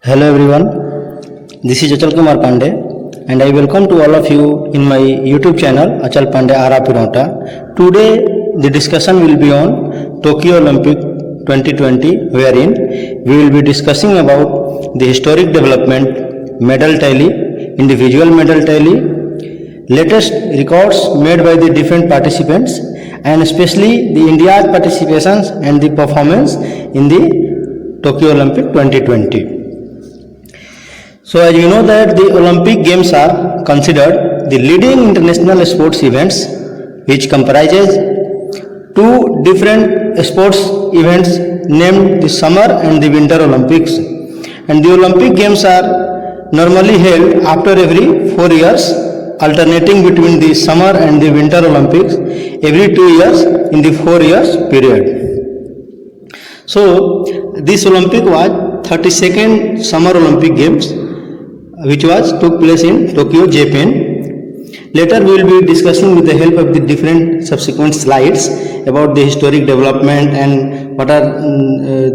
Hello everyone, this is Achal Kumar Pandey and I welcome to all of you in my YouTube channel Achal Pandey Ara Pirota. Today the discussion will be on Tokyo Olympic 2020 wherein we will be discussing about the historic development, medal tally, individual medal tally, latest records made by the different participants and especially the India's participations and the performance in the Tokyo Olympic 2020. So as you know that the Olympic Games are considered the leading international sports events which comprises two different sports events named the Summer and the Winter Olympics. And the Olympic Games are normally held after every 4 years, alternating between the Summer and the Winter Olympics every 2 years in the 4 years period. So this Olympic was 32nd Summer Olympic Games which took place in Tokyo, Japan. Later we will be discussing with the help of the different subsequent slides about the historic development and what are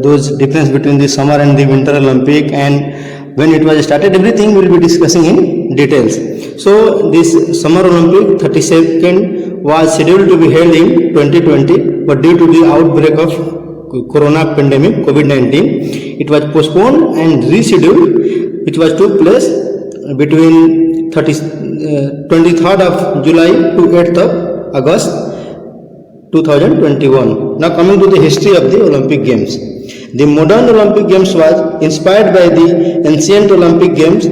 those difference between the Summer and the Winter Olympic and when it was started. Everything we will be discussing in details. So this Summer Olympic 32nd was scheduled to be held in 2020 but due to the outbreak of corona pandemic COVID-19 it was postponed and rescheduled, which took place between 23rd of July to 8th of August 2021. Now coming to the history of the Olympic Games. The modern Olympic Games was inspired by the ancient Olympic Games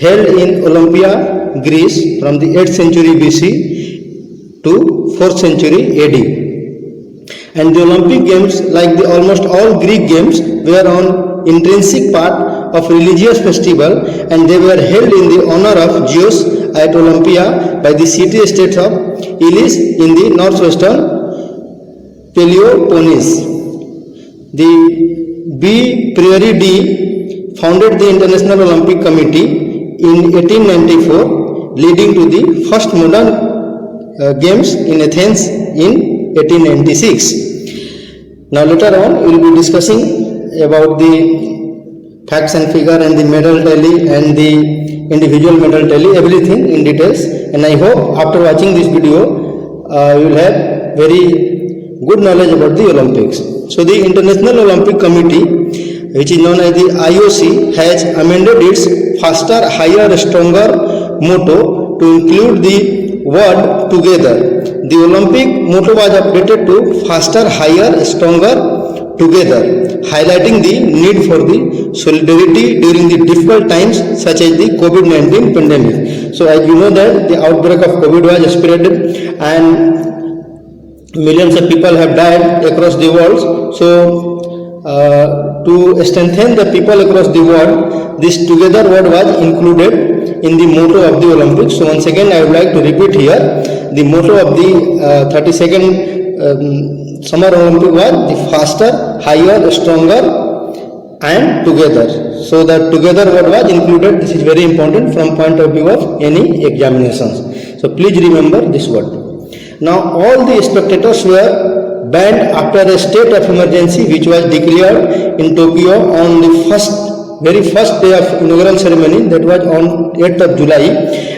held in Olympia, Greece from the 8th century BC to 4th century AD. And the Olympic Games, like the almost all Greek games, were an intrinsic part of religious festival and they were held in the honor of Zeus at Olympia by the city-state of Elis in the northwestern Peloponnese. The B. Priori D founded the International Olympic Committee in 1894, leading to the first modern games in Athens in 1896. Now later on we will be discussing about the facts and figure and the medal tally and the individual medal tally, everything in details, and I hope after watching this video you will have very good knowledge about the Olympics. So the International Olympic Committee, which is known as the IOC, has amended its faster, higher, stronger motto to include the word together. The Olympic motto was updated to faster, higher, stronger, together, highlighting the need for the solidarity during the difficult times such as the COVID-19 pandemic. So as you know that the outbreak of COVID was spread and millions of people have died across the world. So to strengthen the people across the world, this together word was included in the motto of the Olympics. So once again I would like to repeat here, the motto of the 32nd Summer Olympic was the faster, higher, stronger and together. So that together word was included. This is very important from point of view of any examinations. So please remember this word. Now all the spectators were banned after a state of emergency which was declared in Tokyo on the very first day of inaugural ceremony, that was on 8th of July,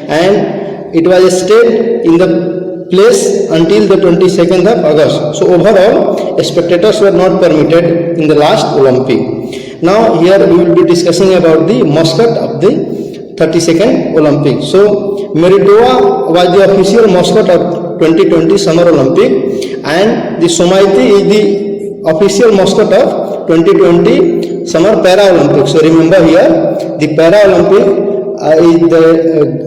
and it was stayed in the place until the 22nd of August. So overall spectators were not permitted in the last Olympic. Now here we will be discussing about the mascot of the 32nd Olympic. So Meritova was the official mascot of 2020 Summer Olympic and the Somaiti is the official mascot of 2020 Summer Paralympics. So remember here the Paralympic is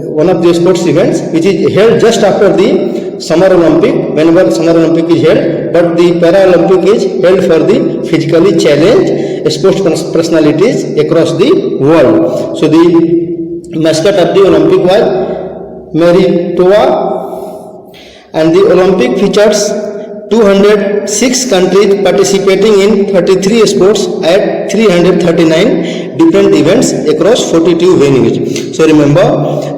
one of the sports events which is held just after the Summer Olympic, whenever Summer Olympic is held, but the Paralympic is held for the physically challenged sports personalities across the world. So the mascot of the Olympic was Meritova, and the Olympic features 206 countries participating in 33 sports at 339 different events across 42 venues. So remember,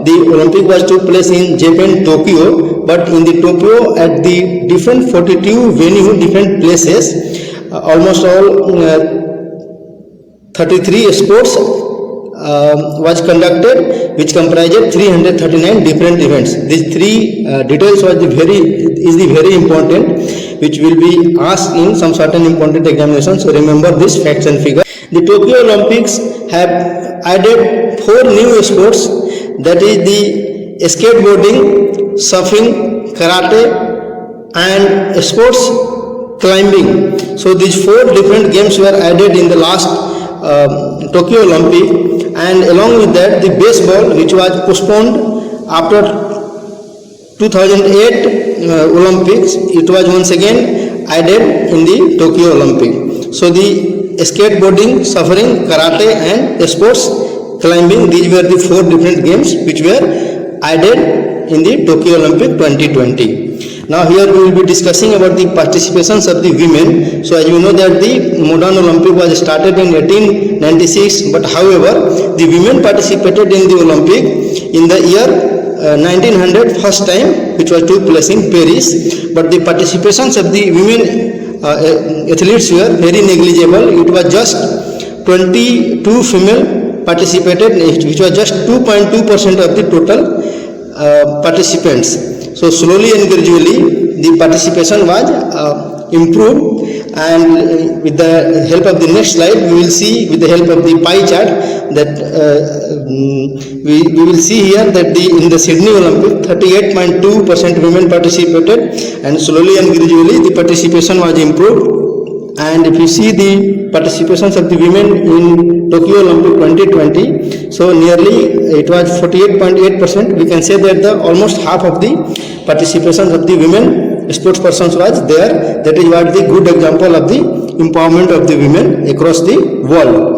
the Olympic took place in Japan, Tokyo, but in the Tokyo at the different 42 venues, different places, almost all 33 sports was conducted, which comprised 339 different events. These three details was the very important, which will be asked in some certain important examinations. So remember this facts and figures. The Tokyo Olympics have added 4 new sports, that is the skateboarding, surfing, karate, and sports climbing. So these 4 different games were added in the last Tokyo Olympic, and along with that the baseball, which was postponed after 2008 Olympics, it was once again added in the Tokyo Olympic. So the skateboarding, surfing, karate and sports climbing, these were the 4 different games which were added in the Tokyo Olympic 2020. Now here we will be discussing about the participations of the women. So as you know that the modern Olympic was started in 1896, but however the women participated in the Olympic in the year 1900 first time, which was took place in Paris, but the participations of the women athletes were very negligible. It was just 22 female participated, which was just 2.2% of the total participants. So slowly and gradually the participation was improved, and with the help of the next slide we will see, with the help of the pie chart, that we will see here that in the Sydney Olympic 38.2% women participated, and slowly and gradually the participation was improved. And if you see the participations of the women in Tokyo Olympic 2020, so nearly it was 48.8%. We can say that the almost half of the participations of the women sports persons was there. That is what the good example of the empowerment of the women across the world.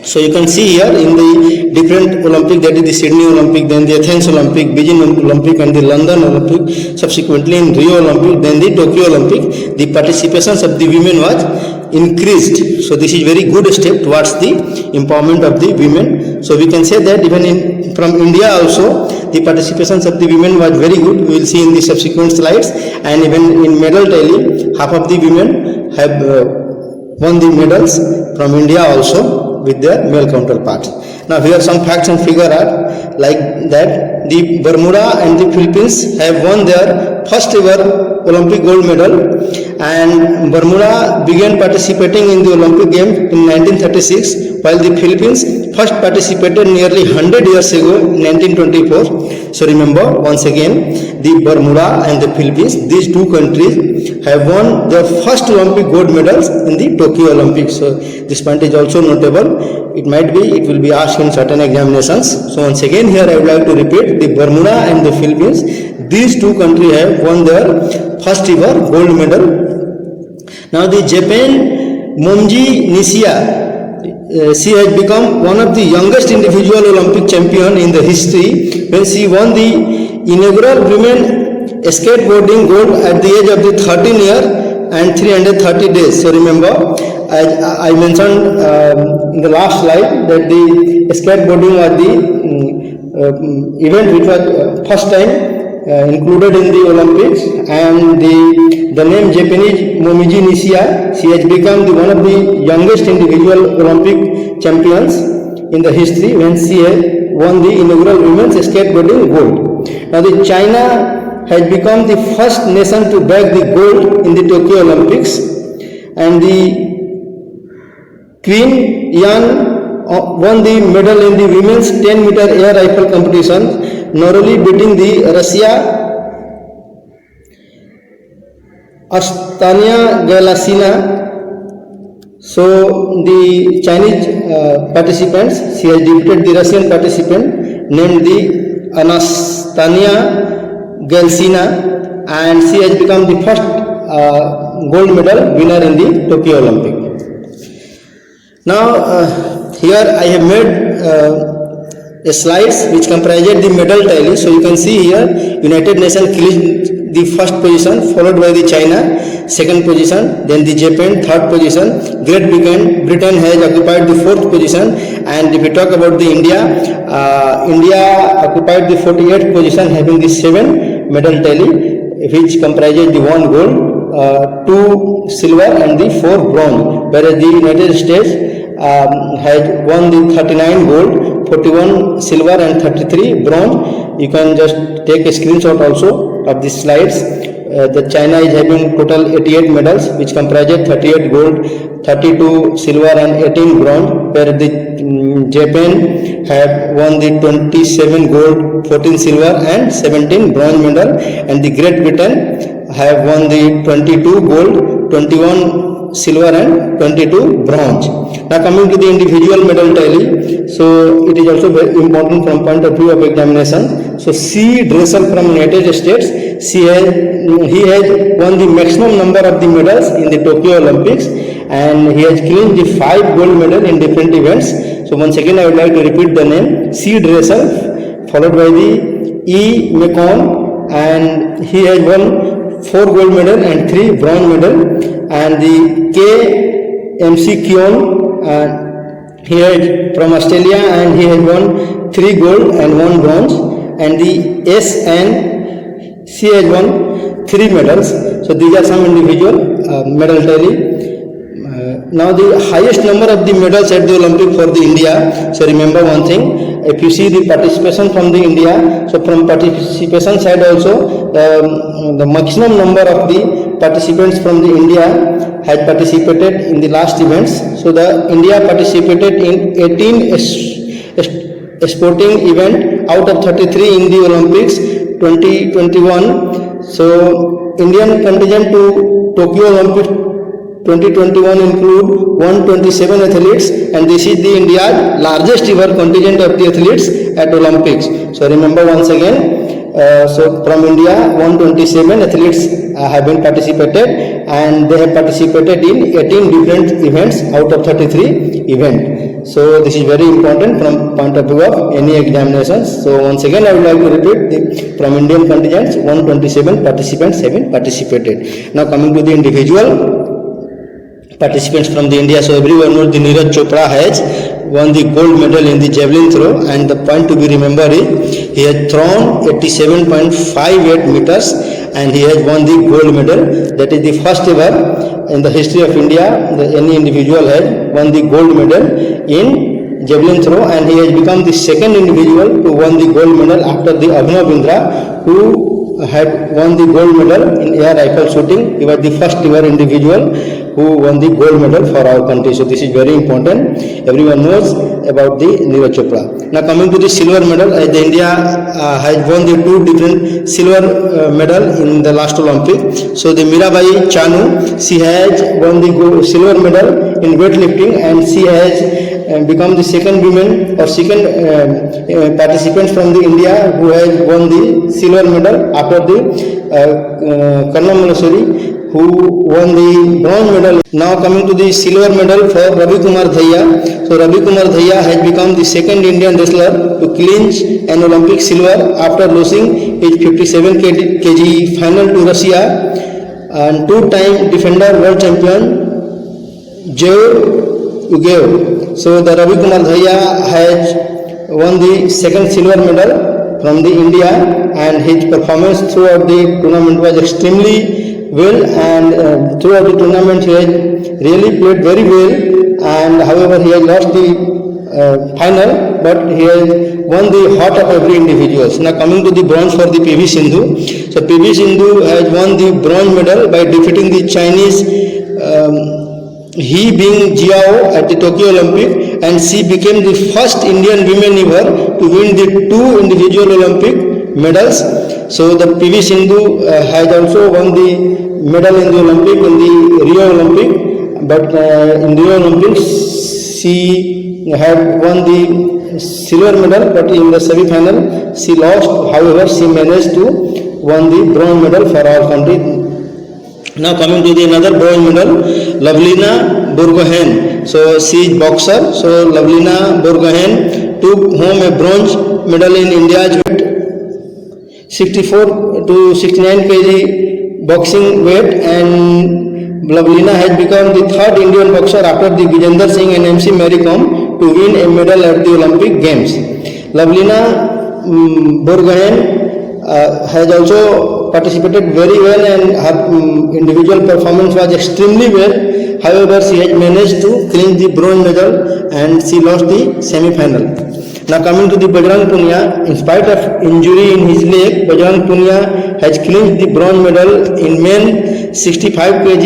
So you can see here in the different Olympic, that is the Sydney Olympic, then the Athens Olympic, Beijing Olympic and the London Olympic, subsequently in Rio Olympic, then the Tokyo Olympic, the participations of the women was increased. So this is very good step towards the empowerment of the women. So we can say that even from India also the participations of the women was very good. We will see in the subsequent slides, and even in medal tally half of the women have won the medals from India also with their male counterparts. Now here some facts and figures are like that. The Bermuda and the Philippines have won their first ever Olympic gold medal, and Bermuda began participating in the Olympic Games in 1936, while the Philippines first participated nearly 100 years ago in 1924. So remember once again, the Bermuda and the Philippines, these two countries have won their first Olympic gold medals in the Tokyo Olympics. So this point is also notable. It will be asked in certain examinations. So once again here I would like to repeat, the Bermuda and the Philippines, these two countries have won their first ever gold medal. Now the Japan Momiji Nishia, she has become one of the youngest individual Olympic champion in the history when she won the inaugural women skateboarding gold at the age of the 13 years and 330 days. So remember, as I mentioned in the last slide, that the skateboarding was the event which was first time included in the Olympics, and the name Japanese Momiji Nishia, she has become one of the youngest individual Olympic champions in the history when she won the inaugural women's skateboarding gold. Now the China has become the first nation to bag the gold in the Tokyo Olympics, and the Queen Yan won the medal in the women's 10-meter air rifle competition, narrowly beating the Russia Astana Galasina. So the Chinese participants, she has defeated the Russian participant named the Anastania Gelsina, and she has become the first gold medal winner in the Tokyo Olympic. Now here I have made slides which comprises the medal tally. So you can see here United Nations clinched the first position, followed by the China second position, then the Japan third position. Great Britain has occupied the fourth position, and if we talk about the India occupied the 48th position, having the 7 medal tally, which comprises the 1 gold, 2 silver and the 4 bronze, whereas the United States has won the 39 gold, 41 silver and 33 bronze. You can just take a screenshot also of these slides. The China is having total 88 medals, which comprises 38 gold, 32 silver and 18 bronze, where the Japan have won the 27 gold, 14 silver and 17 bronze medal, and the Great Britain have won the 22 gold, 21 silver and 22 bronze. Now coming to the individual medal tally, so it is also very important from point of view of examination. So C. Dressel from United States, he has won the maximum number of the medals in the Tokyo Olympics, and he has claimed the 5 gold medals in different events. So once again I would like to repeat the name, C. Dressel, followed by the E. McCon, and he has won 4 gold medals and 3 bronze medals, and the K. MC Keon, he is from Australia and he has won 3 gold and 1 bronze, and the S. and she has won 3 medals. So these are some individual medal tally. Now the highest number of the medals at the Olympic for the India. So remember one thing, if you see the participation from the India, so from participation side also, the maximum number of the participants from the India had participated in the last events. So the India participated in 18 sporting event out of 33 in the Olympics 2021. So Indian contingent to Tokyo Olympics 2021 include 127 athletes, and this is the India's largest ever contingent of the athletes at Olympics. So remember once again, so from India 127 athletes have been participated, and they have participated in 18 different events out of 33 events. So this is very important from point of view of any examinations. So once again I would like to repeat, from Indian contingents 127 participants have been participated. Now coming to the individual participants from the India. So everyone knows the Neeraj Chopra has won the gold medal in the javelin throw, and the point to be remembered is he has thrown 87.58 meters and he has won the gold medal. That is the first ever in the history of India that any individual has won the gold medal in javelin throw, and he has become the second individual to won the gold medal after the Abhinav Bindra, who had won the gold medal in air rifle shooting. He was the first ever individual who won the gold medal for our country. So this is very important. Everyone knows about the Neeraj Chopra. Now coming to the silver medal, as the India has won the 2 different silver medal in the last Olympic. So the Mirabai Chanu, she has won the silver medal in weightlifting, and she has become the second woman or second participant from the India who has won the silver medal after the Karnam Maleswari, who won the bronze medal. Now coming to the silver medal for Ravi Kumar Dhaya. So Ravi Kumar Dhaya has become the second Indian wrestler to clinch an Olympic silver after losing his 57 kg final to Russia, and 2-time defender world champion Joe. So the Ravi Kumar Dhaya has won the second silver medal from the India, and his performance throughout the tournament was extremely well, and throughout the tournament he has really played very well, and however he has lost the final, but he has won the heart of every individual. Now coming to the bronze for the PV Sindhu. So PV Sindhu has won the bronze medal by defeating the Chinese He Bing Jiao at the Tokyo Olympic, and she became the first Indian woman ever to win the 2 individual Olympic medals. So the PV Sindhu has also won the medal in the Olympic, in the Rio Olympic, but in the Rio Olympics she had won the silver medal, but in the semi-final she lost. However, she managed to won the bronze medal for our country. Now coming to the another bronze medal, Lavlina Borgohain. So she is boxer. So Lavlina Borgohain took home a bronze medal in India's weight 64 to 69 kg boxing weight, and Lavlina has become the 3rd Indian boxer after the Vijender Singh and MC Mary Kom to win a medal at the Olympic Games. Lavlina Borgohain has also participated very well, and her individual performance was extremely well. However, she has managed to clinch the bronze medal and she lost the semi-final. Now coming to the Bajrang Punia, in spite of injury in his leg, Bajrang Punia has clinched the bronze medal in men 65 kg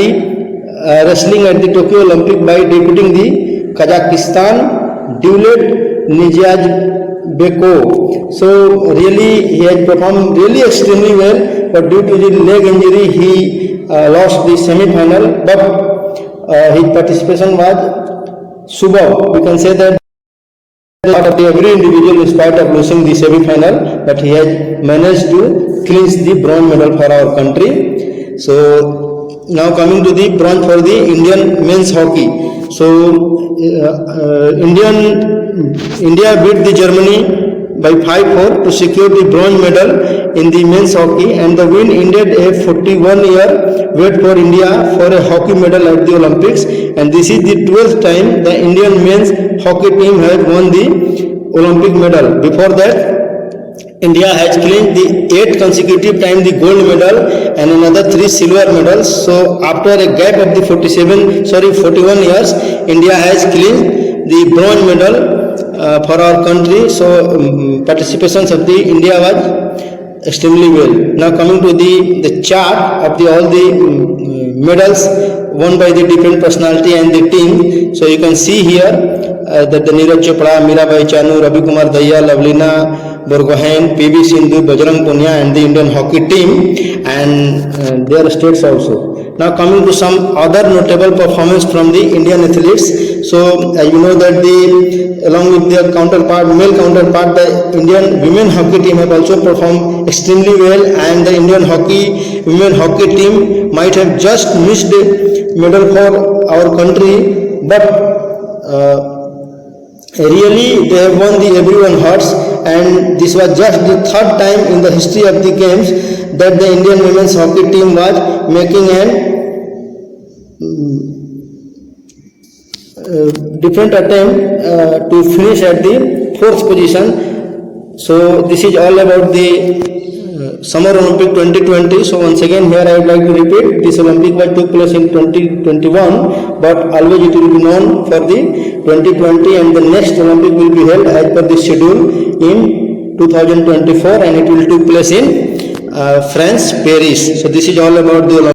wrestling at the Tokyo Olympic by defeating the Kazakhstan duelet Nizyazbekov. So really he has performed really extremely well, but due to the leg injury he lost the semi-final, but his participation was superb. We can say that every individual in spite of losing the semi-final, but he has managed to clinch the bronze medal for our country. So now coming to the bronze for the Indian men's hockey. So India beat the Germany by 5-4 to secure the bronze medal in the men's hockey, and the win ended a 41-year wait for India for a hockey medal at the Olympics, and this is the 12th time the Indian men's hockey team has won the Olympic medal. Before that, India has clinched the 8th consecutive time the gold medal and another 3 silver medals. So after a gap of the 41 years, India has clinched the bronze medal for our country. So participations of the India was extremely well. Now coming to the chart of all the medals won by the different personality and the team. So you can see here that the Neeraj Chopra, Mirabai Chanu, Ravi Kumar Daya, Lavlina Borgohain, PV Sindhu, Bajrang Punia and the Indian hockey team and their states also. Now coming to some other notable performance from the Indian athletes. So you know that along with their male counterpart, the Indian women hockey team have also performed extremely well, and the Indian women hockey team might have just missed the medal for our country, but really they have won the everyone hearts, and this was just the 3rd time in the history of the games that the Indian women's hockey team was making an different attempt to finish at the 4th position. So this is all about the Summer Olympic 2020. So once again here I would like to repeat, this Olympic took place in 2021, but always it will be known for the 2020, and the next Olympic will be held as per the schedule in 2024, and it will take place in France, Paris. So this is all about the Olympic.